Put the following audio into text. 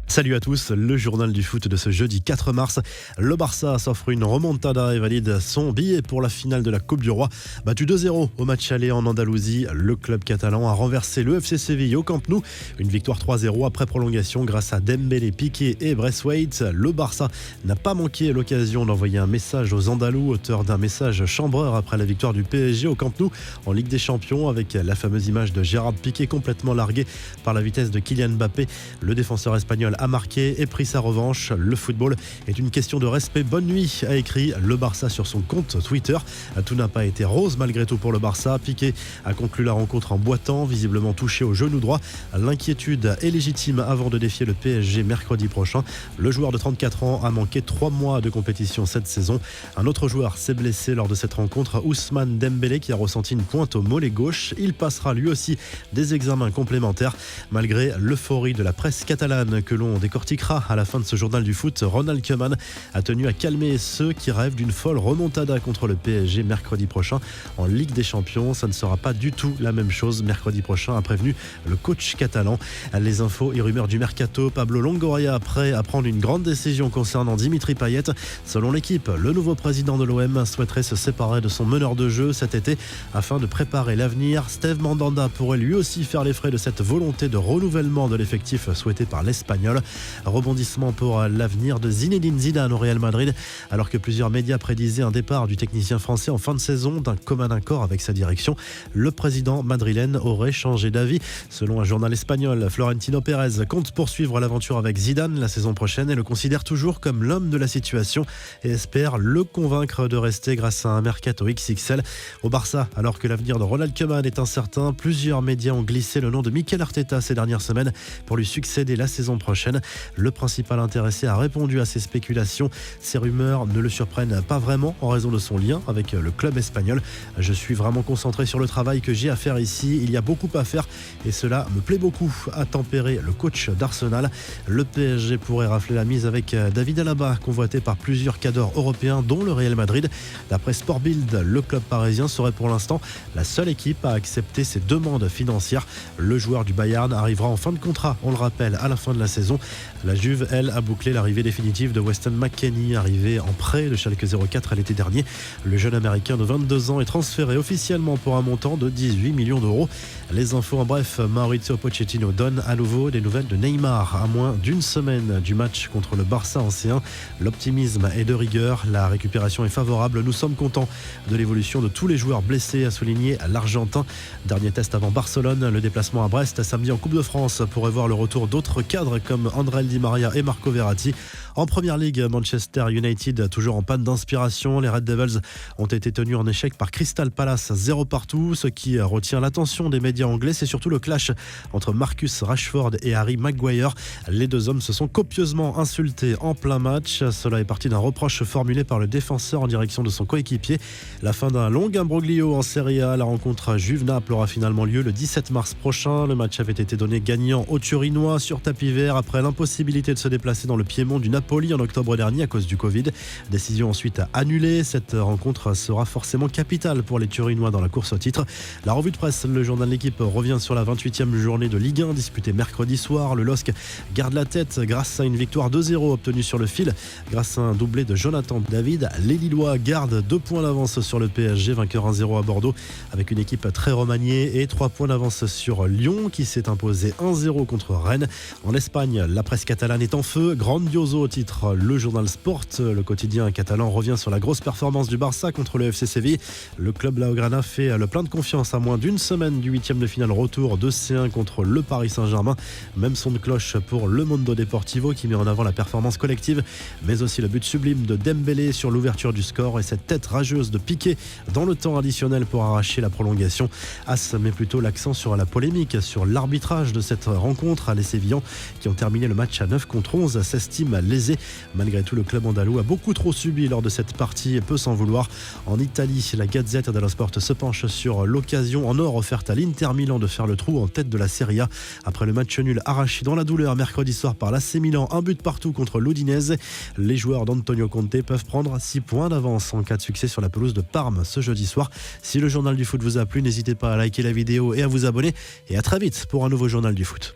Salut à tous, le journal du foot de ce jeudi 4 mars. Le Barça s'offre une remontada et valide son billet pour la finale de la Coupe du Roi. Battu 2-0 au match aller en Andalousie, le club catalan a renversé le FC Séville au Camp Nou. Une victoire 3-0 après prolongation grâce à Dembélé, Piqué et Braithwaite. Le Barça n'a pas manqué l'occasion d'envoyer un message aux Andalous, auteur d'un message chambreur après la victoire du PSG au Camp Nou en Ligue des Champions, avec la fameuse image de Gérard Piqué complètement largué par la vitesse de Kylian Mbappé. Le défenseur espagnol a marqué et pris sa revanche. Le football est une question de respect. Bonne nuit, a écrit le Barça sur son compte Twitter. Tout n'a pas été rose malgré tout pour le Barça. Piqué a conclu la rencontre en boitant, visiblement touché au genou droit. L'inquiétude est légitime avant de défier le PSG mercredi prochain. Le joueur de 34 ans a manqué 3 mois de compétition cette saison. Un autre joueur s'est blessé lors de cette rencontre, Ousmane Dembélé, qui a ressenti une pointe au mollet gauche. Il passera lui aussi des examens complémentaires. Malgré l'euphorie de la presse catalane que l'on décortiquera à la fin de ce journal du foot, Ronald Koeman a tenu à calmer ceux qui rêvent d'une folle remontada contre le PSG mercredi prochain en Ligue des Champions. Ça ne sera pas du tout la même chose mercredi prochain, a prévenu le coach catalan. Les infos et rumeurs du mercato, Pablo Longoria prêt à prendre une grande décision concernant Dimitri Payet. Selon l'équipe, le nouveau président de l'OM souhaiterait se séparer de son meneur de jeu cet été afin de préparer l'avenir. Steve Mandanda pourrait lui aussi faire les frais de cette volonté de renouvellement de l'effectif souhaité par l'Espagnol. Rebondissement pour l'avenir de Zinedine Zidane au Real Madrid, alors que plusieurs médias prédisaient un départ du technicien français en fin de saison. D'un commun accord avec sa direction, le président madrilène aurait changé d'avis. Selon un journal espagnol, Florentino Pérez compte poursuivre l'aventure avec Zidane la saison prochaine et le considère toujours comme l'homme de la situation et espère le convaincre de rester grâce à un mercato XXL. Au Barça, alors que l'avenir de Ronald Koeman est incertain, plusieurs médias ont glissé le nom de Mikel Arteta ces dernières semaines pour lui succéder la saison prochaine. Le principal intéressé a répondu à ces spéculations. Ces rumeurs ne le surprennent pas vraiment en raison de son lien avec le club espagnol. Je suis vraiment concentré sur le travail que j'ai à faire ici. Il y a beaucoup à faire et cela me plaît beaucoup, a tempéré le coach d'Arsenal. Le PSG pourrait rafler la mise avec David Alaba, convoité par plusieurs cadors européens dont le Real Madrid. D'après Sport Bild, le club parisien serait pour l'instant la seule équipe à accepter ses demandes financières. Le joueur du Bayern arrivera en fin de contrat, on le rappelle, à la fin de la saison. La Juve, elle, a bouclé l'arrivée définitive de Weston McKennie, arrivé en prêt de Schalke 04 à l'été dernier. Le jeune américain de 22 ans est transféré officiellement pour un montant de 18 millions d'euros. Les infos en bref, Mauricio Pochettino donne à nouveau des nouvelles de Neymar à moins d'une semaine du match contre le Barça en C1. L'optimisme est de rigueur, la récupération est favorable. Nous sommes contents de l'évolution de tous les joueurs blessés, a souligné l'Argentin. Dernier test avant Barcelone, le déplacement à Brest samedi en Coupe de France pourrait voir le retour d'autres cadres comme André Di Maria et Marco Verratti. En première ligue, Manchester United toujours en panne d'inspiration. Les Red Devils ont été tenus en échec par Crystal Palace 0 partout. Ce qui retient l'attention des médias anglais, c'est surtout le clash entre Marcus Rashford et Harry Maguire. Les deux hommes se sont copieusement insultés en plein match. Cela est parti d'un reproche formulé par le défenseur en direction de son coéquipier. La fin d'un long imbroglio en Serie A. La rencontre Juve-Naples aura finalement lieu le 17 mars prochain. Le match avait été donné gagnant aux Turinois sur tapis vert après l'impossibilité de se déplacer dans le Piémont du Napoli en octobre dernier à cause du Covid. Décision ensuite annulée. Cette rencontre sera forcément capitale pour les Turinois dans la course au titre. La revue de presse, le journal de l'équipe revient sur la 28e journée de Ligue 1 disputée mercredi soir. Le LOSC garde la tête grâce à une victoire 2-0 obtenue sur le fil. Grâce à un doublé de Jonathan David, les Lillois gardent 2 points d'avance sur le PSG, vainqueur 1-0 à Bordeaux avec une équipe très remaniée, et 3 points d'avance sur Lyon qui s'est imposé 1-0 contre Rennes. En Espagne, la presse catalane est en feu. Grandioso titre le journal Sport. Le quotidien catalan revient sur la grosse performance du Barça contre le FC Séville. Le club Blaugrana fait le plein de confiance à moins d'une semaine du 8e de finale retour de C1 contre le Paris Saint-Germain. Même son de cloche pour le Mundo Deportivo qui met en avant la performance collective, mais aussi le but sublime de Dembélé sur l'ouverture du score et cette tête rageuse de Piqué dans le temps additionnel pour arracher la prolongation. As met plutôt l'accent sur la polémique, sur l'arbitrage de cette rencontre. Les Sévillans qui ont terminé le match à 9 contre 11 s'estiment lésés. Malgré tout, le club andalou a beaucoup trop subi lors de cette partie et peut s'en vouloir. En Italie, la Gazette dello Sport se penche sur l'occasion en or offerte à l'Inter Milan de faire le trou en tête de la Serie A. Après le match nul arraché dans la douleur mercredi soir par l'AC Milan, un but partout contre l'Udinese, les joueurs d'Antonio Conte peuvent prendre 6 points d'avance en cas de succès sur la pelouse de Parme ce jeudi soir. Si le journal du foot vous a plu, n'hésitez pas à liker la vidéo et à vous abonner. Et à très vite pour un nouveau journal du foot.